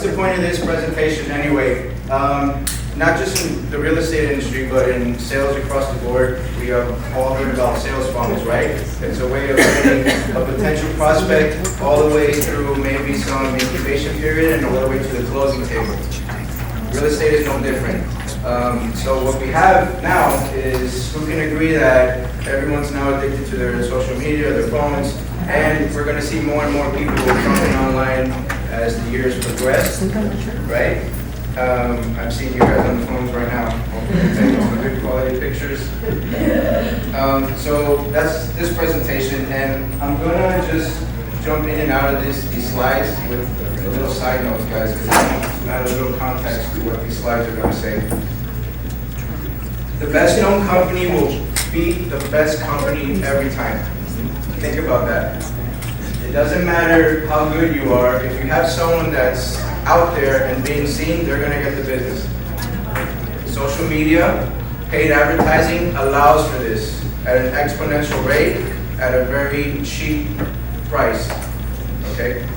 what's the point of this presentation anyway? Not just in the real estate industry, but in sales across the board. We have all heard about sales funnels, right? It's a way of getting a potential prospect all the way through maybe some incubation period and all the way to the closing table. Real estate is no different. So what we have now is, who can agree that everyone's now addicted to their social media, their phones, and we're going to see more and more people coming online as the years progress, right? I'm seeing you guys on the phones right now. Hopefully you're taking some good quality pictures. So that's this presentation, and I'm going to just jump in and out of these slides with a little side notes, guys, because I want to add a little context to what these slides are going to say. The best known company will beat the best company every time. Think about that. It doesn't matter how good you are, if you have someone that's out there and being seen, they're going to get the business. Social media, paid advertising allows for this at an exponential rate at a very cheap price. Okay?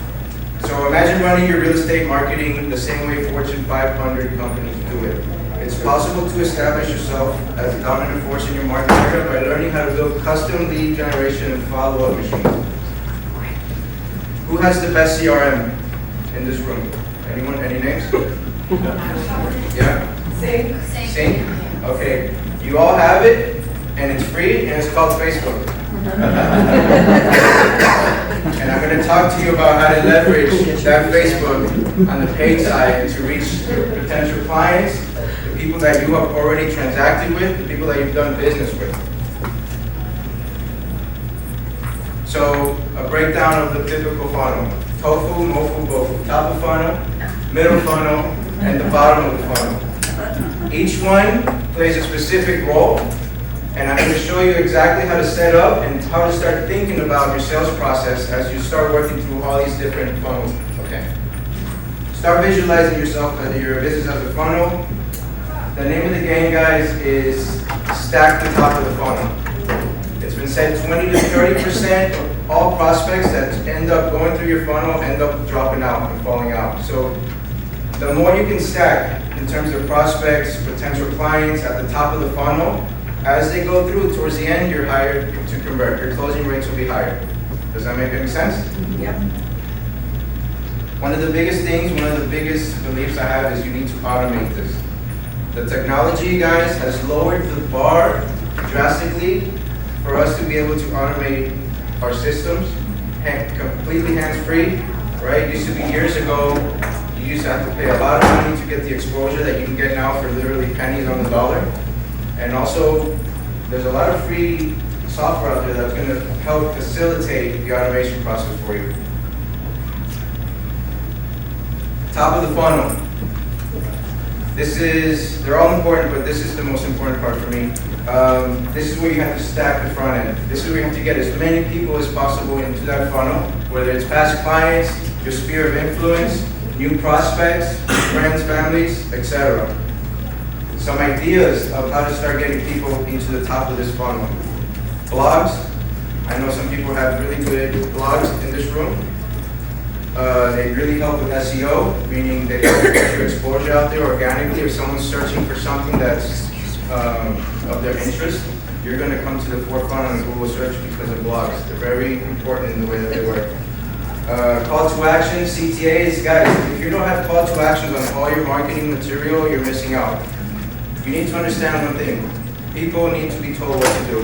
So imagine running your real estate marketing the same way Fortune 500 companies do it. It's possible to establish yourself as a dominant force in your market area by learning how to build custom lead generation and follow-up machines. Who has the best CRM in this room? Anyone? Any names? Yeah? Sync? Okay. You all have it, and it's free, and it's called Facebook. And I'm going to talk to you about how to leverage that Facebook on the paid side to reach your potential clients, the people that you have already transacted with, the people that you've done business with. So, a breakdown of the typical funnel. Tofu, mofu, bofu. Top of funnel, middle funnel, and the bottom of the funnel. Each one plays a specific role, and I'm going to show you exactly how to set up and how to start thinking about your sales process as you start working through all these different funnels. Okay. Start visualizing yourself as your business as a funnel. The name of the game, guys, is stack the top of the funnel. It's been said 20 to 30% of all prospects that end up going through your funnel end up dropping out and falling out. So the more you can stack in terms of prospects, potential clients at the top of the funnel, as they go through towards the end, you're higher to convert. Your closing rates will be higher. Does that make any sense? Yep. One of the biggest things, one of the biggest beliefs I have is you need to automate this. The technology, guys, has lowered the bar drastically for us to be able to automate our systems, completely hands-free, right? It used to be years ago, you used to have to pay a lot of money to get the exposure that you can get now for literally pennies on the dollar. And also, there's a lot of free software out there that's going to help facilitate the automation process for you. Top of the funnel. They're all important, but this is the most important part for me. This is where you have to stack the front end. This is where you have to get as many people as possible into that funnel, whether it's past clients, your sphere of influence, new prospects, friends, families, etc. Some ideas of how to start getting people into the top of this funnel. Blogs. I know some people have really good blogs in this room. They really help with SEO, meaning they help get your exposure out there organically. If someone's searching for something that's of their interest, you're going to come to the forefront on Google search because of blogs. They're very important in the way that they work. Call to action, CTAs. Guys, if you don't have call to actions on all your marketing material, you're missing out. You need to understand one thing. People need to be told what to do.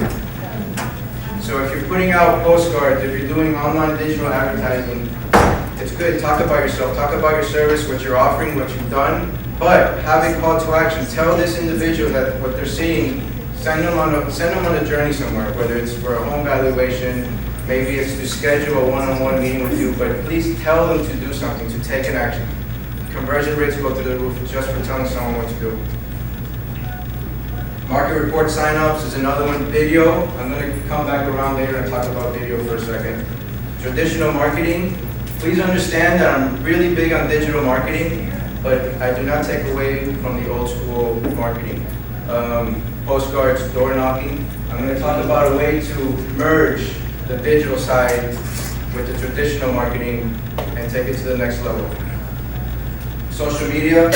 So if you're putting out postcards, if you're doing online digital advertising, it's good. Talk about yourself. Talk about your service, what you're offering, what you've done. But have a call to action. Tell this individual that what they're seeing, send them on a journey somewhere, whether it's for a home valuation, maybe it's to schedule a one-on-one meeting with you, but please tell them to do something, to take an action. Conversion rates go through the roof just for telling someone what to do. Market report signups is another one. Video, I'm going to come back around later and talk about video for a second. Traditional marketing, please understand that I'm really big on digital marketing, but I do not take away from the old school marketing. Postcards, door knocking. I'm going to talk about a way to merge the digital side with the traditional marketing and take it to the next level. social media.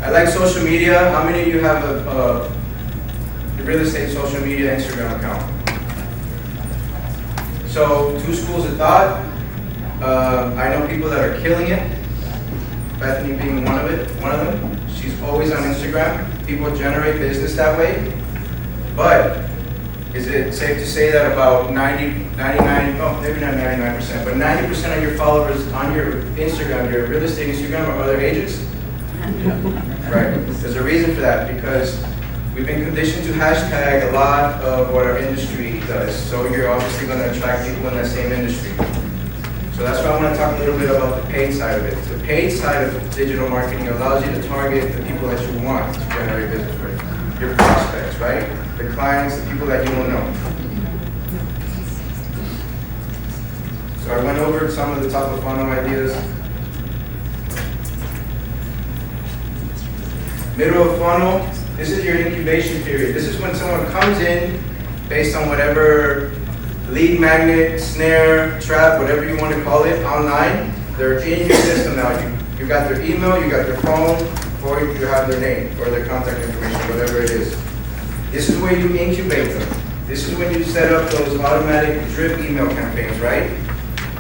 I like social media. How many of you have a real estate social media Instagram account? So, two schools of thought. I know people that are killing it. Bethany being one of them. She's always on Instagram. People generate business that way. But is it safe to say that about 99, oh, maybe not 99%, but 90% of your followers on your Instagram, your real estate Instagram, are other agents? Right. There's a reason for that, because we've been conditioned to hashtag a lot of what our industry does. So you're obviously going to attract people in that same industry. So that's why I want to talk a little bit about the paid side of it. The paid side of digital marketing allows you to target the people that you want to generate business with. Your prospects, right? The clients, the people that you don't know. So I went over some of the top of funnel ideas. Middle of funnel, this is your incubation period. This is when someone comes in based on whatever lead magnet, snare, trap, whatever you want to call it, online. They're in your system now. You got their email, you got their phone, or you have their name or their contact information, whatever it is. This is where you incubate them. This is when you set up those automatic drip email campaigns, right?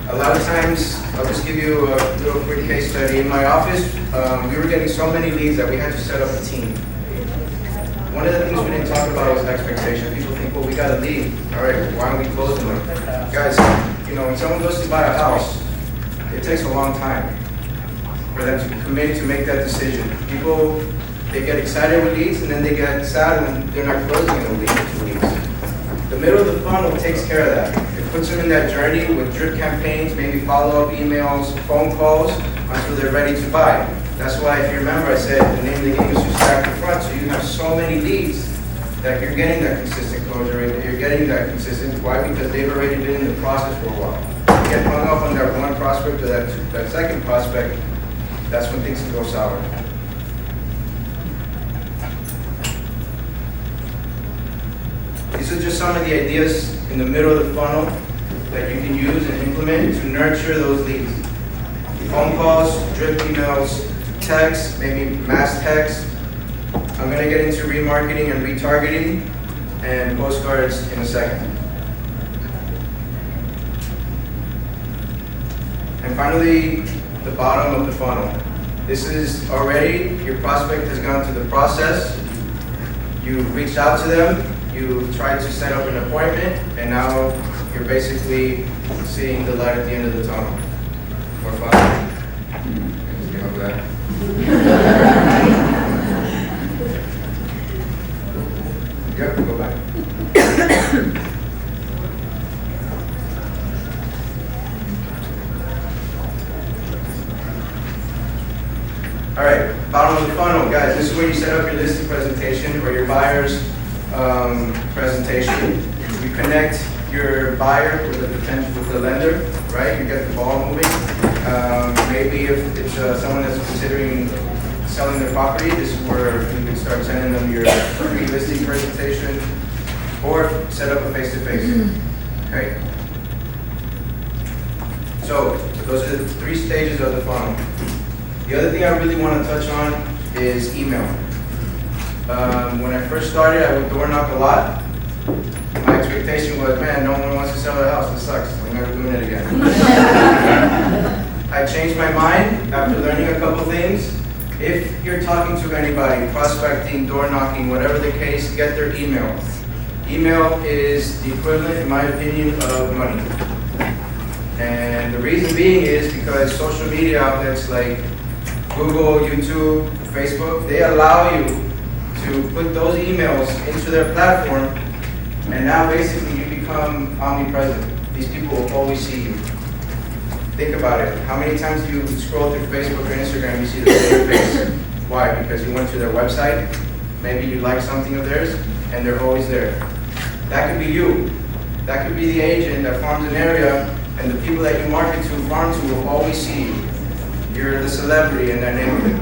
A lot of times, I'll just give you a little quick case study. In my office, we were getting so many leads that we had to set up a team. One of the things we didn't talk about was expectation. People think, well, we got a lead. All right, why don't we close them? Guys, when someone goes to buy a house, it takes a long time for them to commit to make that decision. People, they get excited with leads, and then they get sad when they're not closing in the lead in 2 weeks. The middle of the funnel takes care of that. It puts them in that journey with drip campaigns, maybe follow-up emails, phone calls, until they're ready to buy. That's why, if you remember, I said the name of the game is to stack the front, so you have so many leads that you're getting that consistent closure rate, that you're getting that consistent. Why? Because they've already been in the process for a while. You get hung up on that one prospect or that second prospect, that's when things can go sour. These are just some of the ideas in the middle of the funnel that you can use and implement to nurture those leads. Phone calls, drip emails, text, maybe mass text. I'm going to get into remarketing and retargeting and postcards in a second. And finally, the bottom of the funnel. This is already, your prospect has gone through the process. You've reached out to them. You tried to set up an appointment, and now you're basically seeing the light at the end of the tunnel. More fun. Let's get over that. Yep, go back. All right, bottom of the funnel, guys. This is where you set up your listing presentation or your buyer's presentation. You connect your buyer with the lender, right? You get the ball moving. Maybe if it's someone that's considering selling their property, this is where you can start sending them your pre-listing presentation or set up a face-to-face. Okay. So those are the 3 stages of the funnel. The other thing I really want to touch on is email. When I first started, I would door knock a lot. My expectation was, man, no one wants to sell their house. This sucks. I'm never doing it again. I changed my mind after learning a couple things. If you're talking to anybody, prospecting, door knocking, whatever the case, get their email. Email is the equivalent, in my opinion, of money. And the reason being is because social media outlets like Google, YouTube, Facebook, they allow you to put those emails into their platform, and now basically you become omnipresent. These people will always see you. Think about it. How many times do you scroll through Facebook or Instagram, you see the same face? Why? Because you went to their website, maybe you like something of theirs, and they're always there. That could be you. That could be the agent that farms an area, and the people that you market to, farm to, will always see you. You're the celebrity in that neighborhood.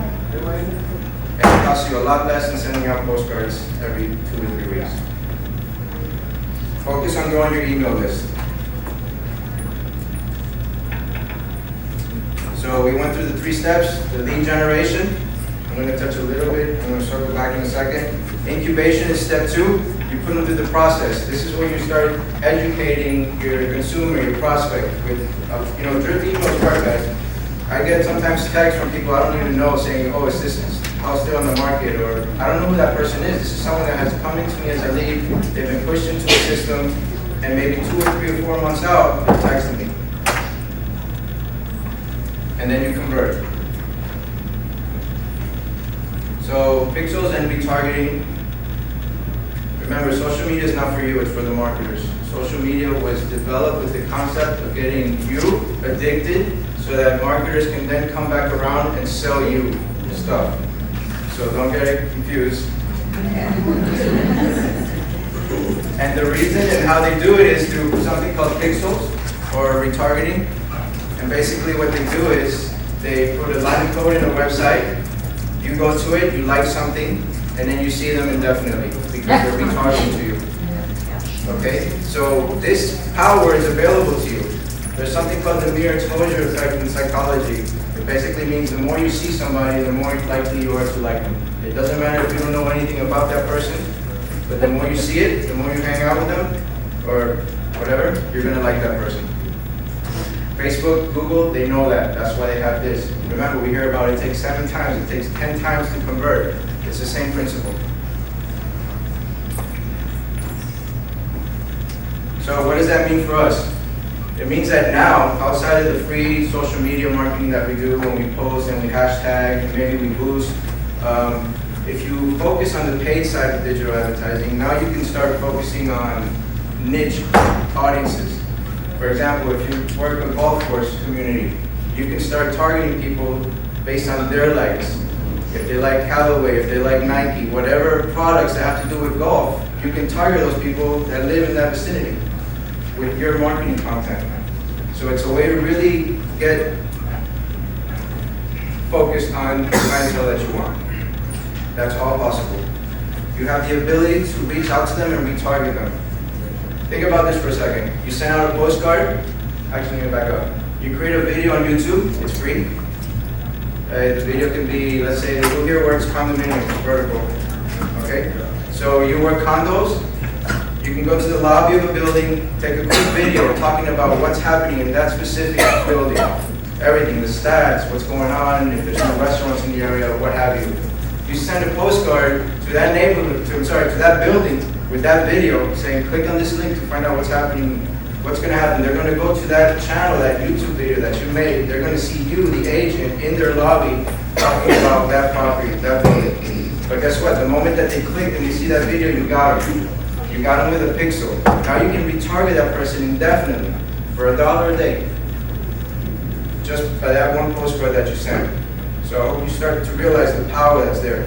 And it costs you a lot less than sending out postcards every 2 to 3 weeks. Focus on growing your email list. So we went through the 3 steps, the lead generation. I'm going to touch a little bit, I'm going to circle back in a second. Incubation is step 2. You put them through the process. This is where you start educating your consumer, your prospect with, drip emails start, guys. I get sometimes texts from people I don't even know saying, oh, is this house still on the market? Or I don't know who that person is. This is someone that has come into me as a lead. They've been pushed into a system, and maybe 2 or 3 or 4 months out, they're texting me. And then you convert. So pixels and retargeting. Remember, social media is not for you, it's for the marketers. Social media was developed with the concept of getting you addicted so that marketers can then come back around and sell you stuff. So don't get it confused. And the reason and how they do it is through something called pixels or retargeting. And basically what they do is they put a line of code in a website, you go to it, you like something, and then you see them indefinitely because they're retargeting to you. Okay? So this power is available to you. There's something called the mere exposure effect in psychology. It basically means the more you see somebody, the more likely you are to like them. It doesn't matter if you don't know anything about that person, but the more you see it, the more you hang out with them, or whatever, you're going to like that person. Facebook, Google, they know that. That's why they have this. Remember, we hear about it takes 7 times, it takes 10 times to convert. It's the same principle. So what does that mean for us? It means that now, outside of the free social media marketing that we do when we post and we hashtag and maybe we boost, if you focus on the paid side of digital advertising, now you can start focusing on niche audiences. For example, if you work in a golf course community, you can start targeting people based on their likes. If they like Callaway, if they like Nike, whatever products that have to do with golf, you can target those people that live in that vicinity with your marketing content. So it's a way to really get focused on the clientele that you want. That's all possible. You have the ability to reach out to them and retarget them. Think about this for a second. You send out a postcard. Actually, let me back up. You create a video on YouTube. It's free. The video can be, let's say, the Who Here Works condominium vertical. Okay? So you work condos. You can go to the lobby of a building, take a quick video talking about what's happening in that specific building. Everything, the stats, what's going on, if there's no restaurants in the area, what have you. You send a postcard to that neighborhood, to that building with that video saying, click on this link to find out what's happening, what's going to happen. They're going to go to that channel, that YouTube video that you made. They're going to see you, the agent, in their lobby talking about that property, that building. But guess what? The moment that they click and they see that video, you got them. You got them with a pixel. Now you can retarget that person indefinitely for $1 a day, just by that one postcard that you sent. So I hope you start to realize the power that's there.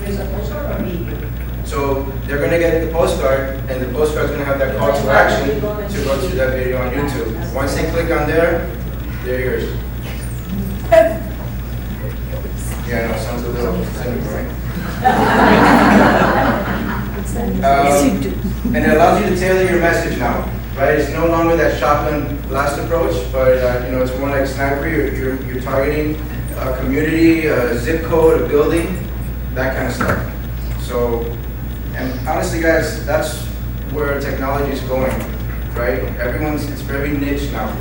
There's a postcard or video? So they're going to get the postcard, and the postcard's going to have that call to action to go to that video on YouTube. Once they click on there, they're yours. Yeah, I know, sounds a little cynical, right? And it allows you to tailor your message now, right? It's no longer that shotgun blast approach, but it's more like sniper. You're targeting a community, a zip code, a building, that kind of stuff. So, and honestly, guys, that's where technology is going, right? It's very niche now.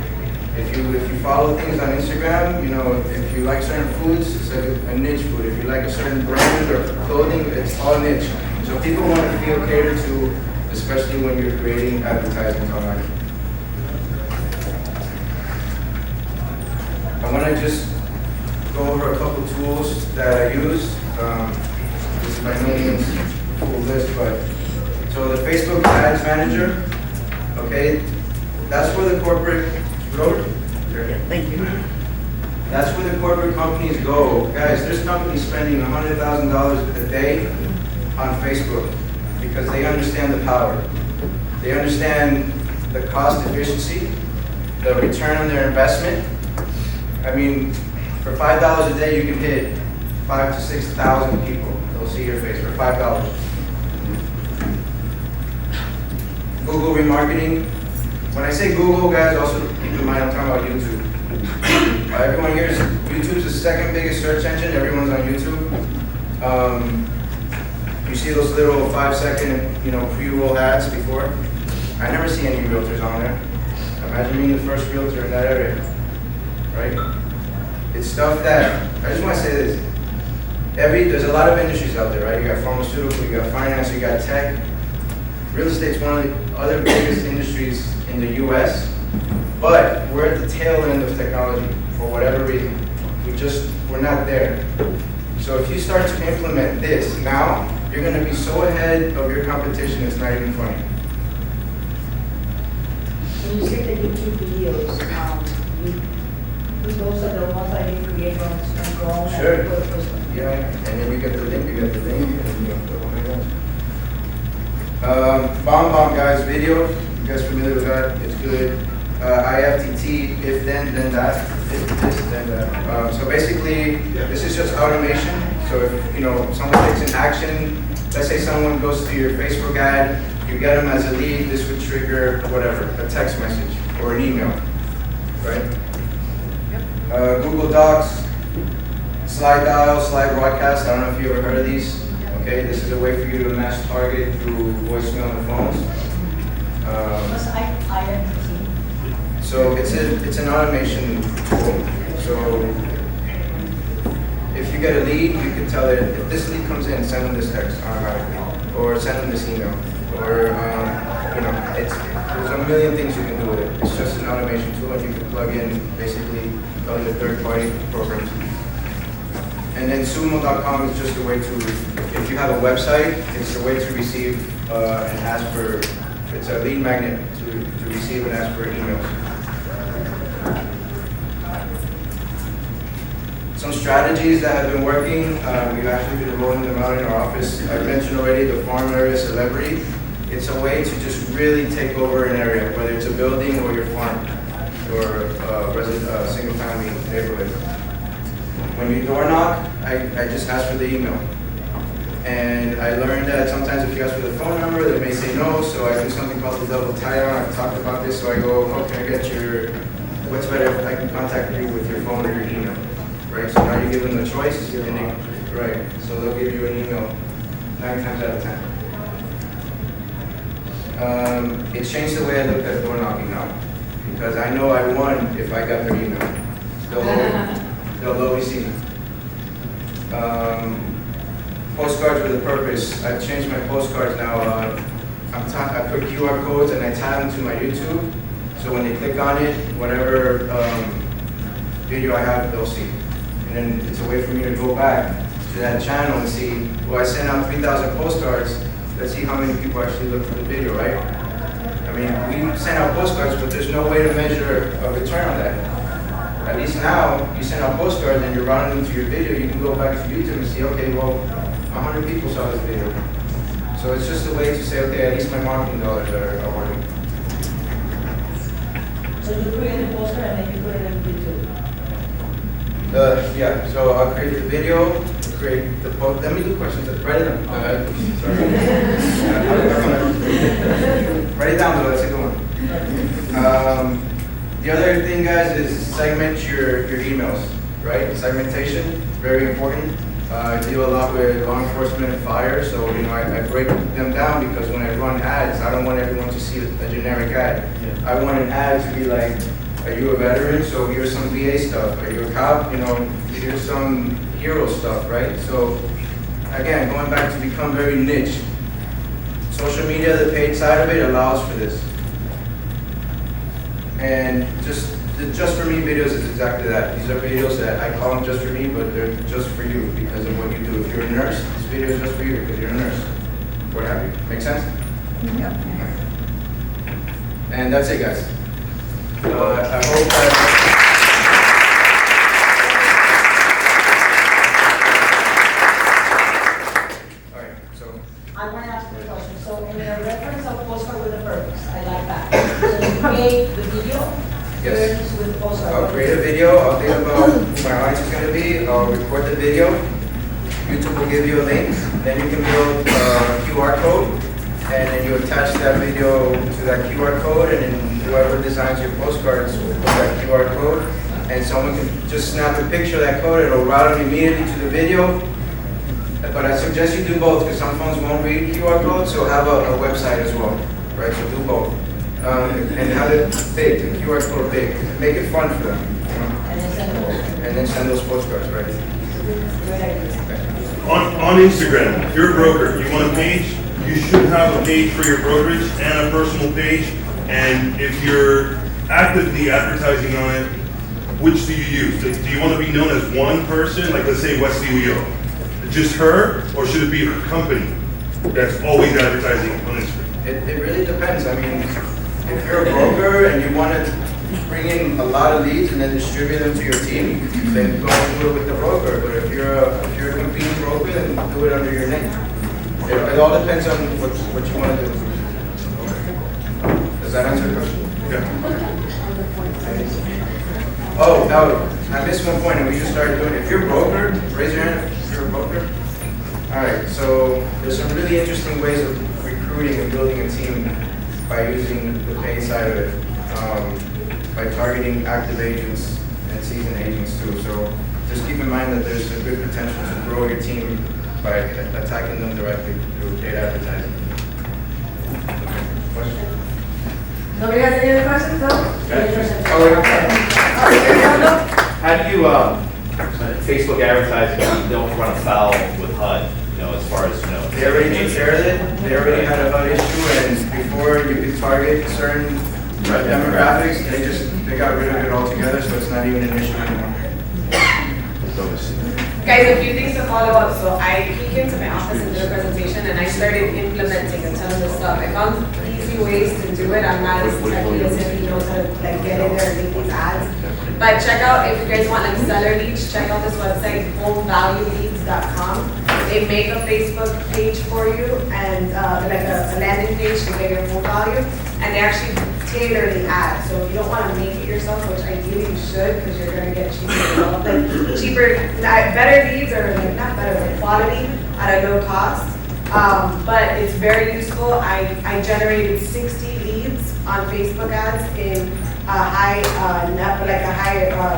If you follow things on Instagram, if you like certain foods, it's like a niche food. If you like a certain brand or clothing, it's all niche. So people want to feel catered to, especially when you're creating advertisements online. I want to just go over a couple tools that I use. This is by no means a full list, but so the Facebook Ads Manager, okay, that's where the corporate Thank you. That's where the corporate companies go. Guys, there's companies spending $100,000 a day on Facebook because they understand the power. They understand the cost efficiency, the return on their investment. I mean, for $5 a day, you can hit 5,000 to 6,000 people. They'll see your face for $5. Google remarketing. When I say Google, guys, also keep in mind I'm talking about YouTube. Everyone here is, YouTube's the second biggest search engine. Everyone's on YouTube. You see those little 5-second, pre-roll ads before? I never see any realtors on there. Imagine being the first realtor in that area, right? It's stuff that, I just want to say this. There's a lot of industries out there, right? You got pharmaceutical, you got finance, you got tech. Real estate's one of the other biggest industries in the US, but we're at the tail end of technology for whatever reason. We're not there. So if you start to implement this now, you're gonna be so ahead of your competition, it's not even funny. When you say the YouTube videos, those are the ones that you create on your own? Sure. Yeah, and then you get the link, and the whole nine yards. Bomb guys, video. You guys familiar with that? It's good. IFTT, if then that, if this, then that. So basically, this is just automation. So if someone takes an action, let's say someone goes to your Facebook ad, you get them as a lead, this would trigger whatever, a text message or an email, right? Google Docs, slide dial, slide broadcast. I don't know if you ever heard of these. Okay, this is a way for you to mass target through voicemail on the phones. So it's an automation tool. So if you get a lead, you can tell it, if this lead comes in, send them this text automatically, or send them this email, or there's a million things you can do with it. It's just an automation tool, and you can plug in basically other third-party programs. And then sumo.com is just a way to, if you have a website, it's a way to receive and ask for, it's a lead magnet to receive and ask for emails. Some strategies that have been working, we've actually been rolling them out in our office. I mentioned already the farm area celebrity. It's a way to just really take over an area, whether it's a building or your farm or a single family neighborhood. When you door knock, I just ask for the email. And I learned that sometimes if you ask for the phone number, they may say no, so I do something called the double tie-on. I've talked about this, so I go, oh, can I get what's better if I can contact you with your phone or your email? Right, so now you give them the choice, right, so they'll give you an email 9 times out of 10. It's changed the way I look at door knocking now, because I know I won if I got their email. They'll always see me. Postcards with a purpose. I've changed my postcards now. I put QR codes and I tag them to my YouTube, so when they click on it, whatever video I have, they'll see. And then it's a way for me to go back to that channel and see, well, I sent out 3,000 postcards. Let's see how many people actually look for the video, right? I mean, we send out postcards, but there's no way to measure a return on that. At least now, you send out postcards and you're running into your video, you can go back to YouTube and see, okay, well, 100 people saw this video. So it's just a way to say, okay, at least my marketing dollars are working. So you create a poster and then you put it in YouTube? Yeah, so I'll create the video, create the post. Let me do questions. Write it down. Sorry. Write it down though, that's a good one. The other thing, guys, is segment your emails, right? Segmentation, very important. I deal a lot with law enforcement and fire, so I break them down because when I run ads, I don't want everyone to see a generic ad. Yeah. I want an ad to be like, are you a veteran? So here's some VA stuff. Are you a cop? Here's some hero stuff, right? So again, going back to become very niche. Social media, the paid side of it allows for this. And the just for me videos is exactly that. These are videos that I call them just for me, but they're just for you because of what you do. If you're a nurse, this video is just for you because you're a nurse. What have you? Make sense? Yeah. And that's it, guys. I hope that. All right, so. I want to ask you a question. So in the reference of postcard with a purpose, I like that. So you create the video, yes. With postcard. I'll create a video. I'll think about who my audience is going to be. I'll record the video. YouTube will give you a link. Then you can build a QR code, and then you attach that video to that QR code, and then whoever designs your postcards will put that QR code and someone can just snap a picture of that code, it'll route them immediately to the video. But I suggest you do both, because some phones won't read QR codes, so have a website as well, right? So do both. And have it big, the QR code big. Make it fun for them. And then send those postcards, right? On Instagram, if you're a broker, you want a page, you should have a page for your brokerage and a personal page. And if you're actively advertising on it, which do you use? Do you want to be known as one person, like let's say Wesley Uyo? Just her, or should it be her company that's always advertising on Instagram? It really depends. I mean, if you're a broker and you want to bring in a lot of leads and then distribute them to your team, then go and do it with the broker. But if you're a competing broker, then do it under your name. It all depends on what you want to do. Does that answer the question? Yeah. Oh, I missed one point, and we just started doing it. If you're a broker, raise your hand if you're a broker. All right, so there's some really interesting ways of recruiting and building a team by using the paid side of it, by targeting active agents and seasoned agents too. So just keep in mind that there's a good potential to grow your team by attacking them directly through paid advertising. Question? Nobody has any other questions, no? How do you, Facebook advertising, you don't run afoul with HUD, as far as, They already took care of it. They already had a HUD issue, and before you could target certain demographics, they got rid of it altogether, so it's not even an issue anymore. Guys, a few things to follow up. So I came into my office and did a presentation, and I started implementing a ton of this stuff. I found easy ways to do it. I'm not as techy as if he knows how to get in there and make these ads. But check out, if you guys want seller leads, check out this website, homevalueleads.com. They make a Facebook page for you and like a landing page to get your home value, and they actually tailor the ad. So if you don't want to make it yourself, which ideally you should, because you're going to get better leads, or like not better, but quality at a low cost. But it's very useful. I generated 60 leads on Facebook ads in a high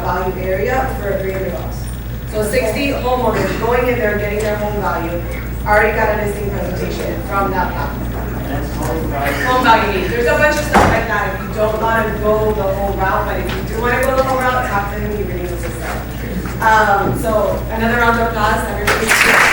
value area for $300. So 60 homeowners going in there, getting their home value, already got a listing presentation from that platform. Home value leads. There's a bunch of stuff like that if you don't want to go the whole route, but if you do want to go the whole route, talk to him, he really knows his stuff. So another round of applause. Everybody.